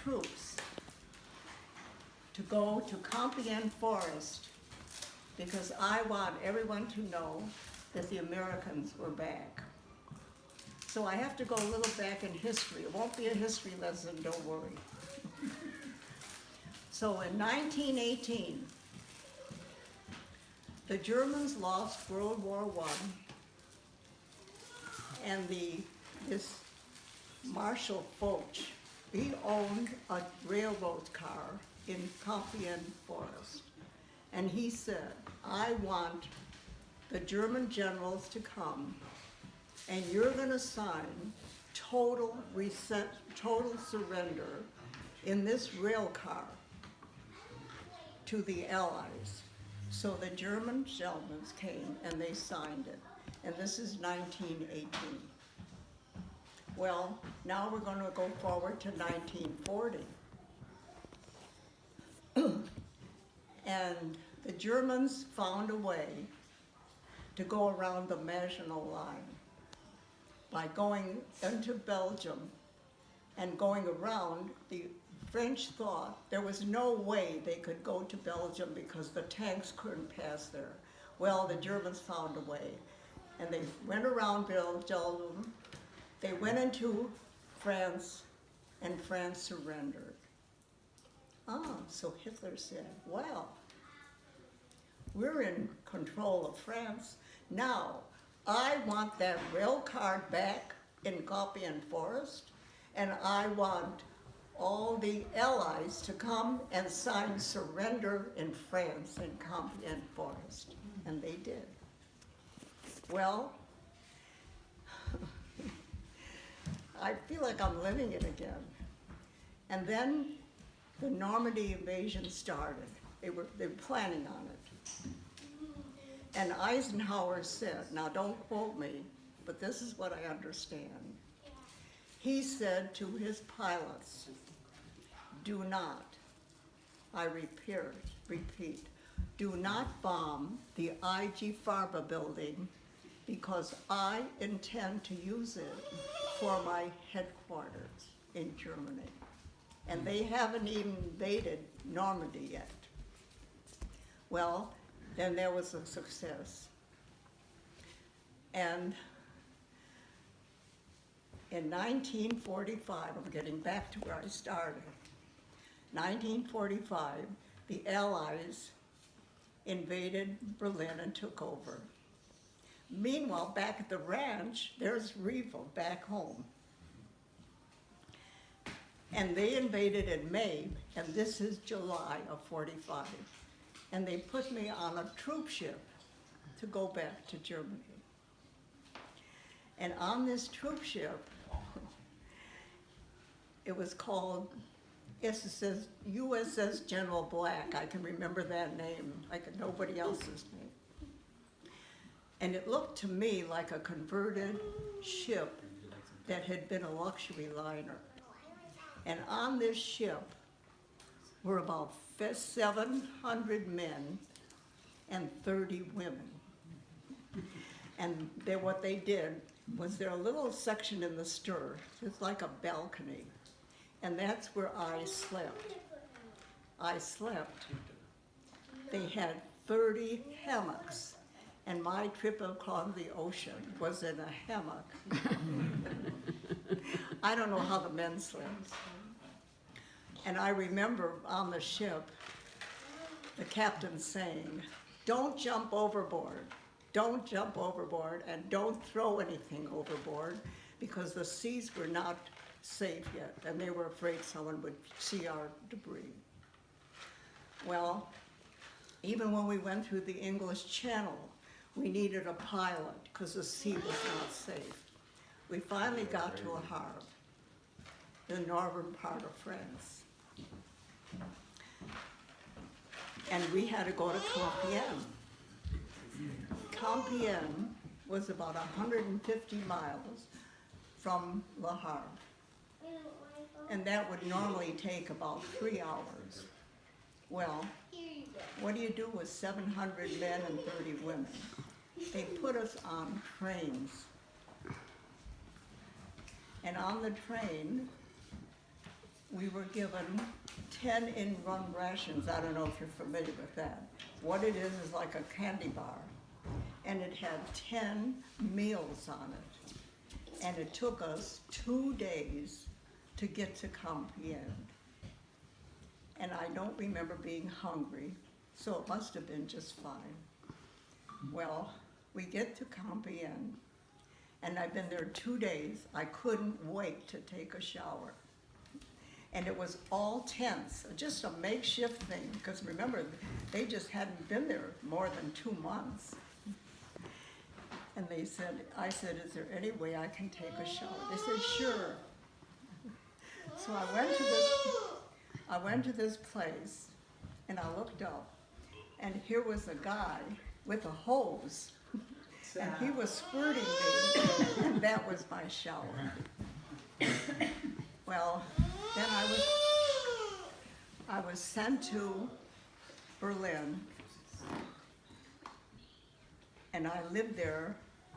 troops to go to Compiègne Forest because I want everyone to know that the Americans were back. So I have to go a little back in history. It won't be a history lesson, don't worry. So in 1918, the Germans lost World War I, and this Marshal Foch, he owned a railroad car in Compiègne Forest. And he said, I want the German generals to come, and you're gonna sign total surrender in this rail car to the Allies. So the German gentlemen came and they signed it. And this is 1918. Well, now we're gonna go forward to 1940. And the Germans found a way to go around the Maginot Line by going into Belgium and going around. The French thought there was no way they could go to Belgium because the tanks couldn't pass there. Well, the Germans found a way, and they went around Belgium, they went into France, and France surrendered. So Hitler said, well, we're in control of France. Now, I want that rail car back in Compiègne Forest, and I want all the Allies to come and sign surrender in France in Compiègne Forest. And they did. Well, I feel like I'm living it again. And then the Normandy invasion started. They were planning on it. And Eisenhower said, now don't quote me, but this is what I understand. He said to his pilots, do not, I repeat, do not bomb the IG Farbe building because I intend to use it for my headquarters in Germany. And they haven't even invaded Normandy yet. Well, then there was a success. And in 1945, I'm getting back to where I started. 1945, the Allies invaded Berlin and took over. Meanwhile, back at the ranch, there's Reva back home. And they invaded in May, and this is July of 45. And they put me on a troop ship to go back to Germany. And on this troop ship, it was called USS General Black. I can remember that name, like nobody else's name. And it looked to me like a converted ship that had been a luxury liner. And on this ship were about 700 men and 30 women. And what they did was there a little section in the stern, it's like a balcony, and that's where I slept. They had 30 hammocks, and my trip across the ocean was in a hammock. I don't know how the men slept. And I remember on the ship, the captain saying, don't jump overboard. Don't jump overboard and don't throw anything overboard because the seas were not safe yet and they were afraid someone would see our debris. Well, even when we went through the English Channel, we needed a pilot because the sea was not safe. We finally got to a harbor, the northern part of France. And we had to go to Compiègne. Compiègne was about 150 miles from Le Havre. And that would normally take about 3 hours. Well, what do you do with 700 men and 30 women? They put us on trains. And on the train, we were given 10 in-run rations. I don't know if you're familiar with that. What it is like a candy bar, and it had 10 meals on it. And it took us 2 days to get to Compiègne. And I don't remember being hungry, so it must have been just fine. Well, we get to Compiègne, and I've been there 2 days. I couldn't wait to take a shower. And it was all tents, just a makeshift thing, because remember, they just hadn't been there more than 2 months. And they said, I said, is there any way I can take a shower? They said, sure. So I went to this place, and I looked up, and here was a guy with a hose, and he was squirting me, and that was my shower. Well, then I was sent to Berlin, and I lived there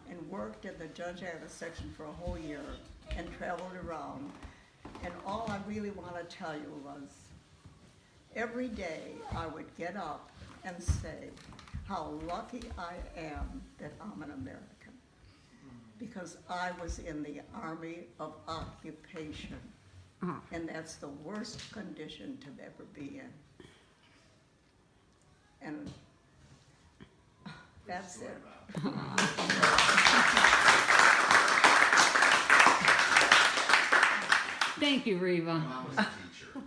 and worked in the Judge Advocate section for a whole year and traveled around. And all I really want to tell you was, every day I would get up and say how lucky I am that I'm an American, because I was in the Army of Occupation, and that's the worst condition to ever be in. And that's it. Thank you, Reva. Mom was a teacher.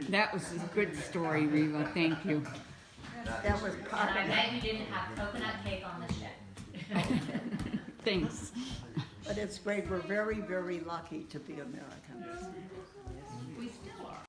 That was a good story, Reva. Thank you. That was And part I of bet you didn't have coconut cake on the ship. Thanks. But it's great. We're very, very lucky to be Americans. We still are.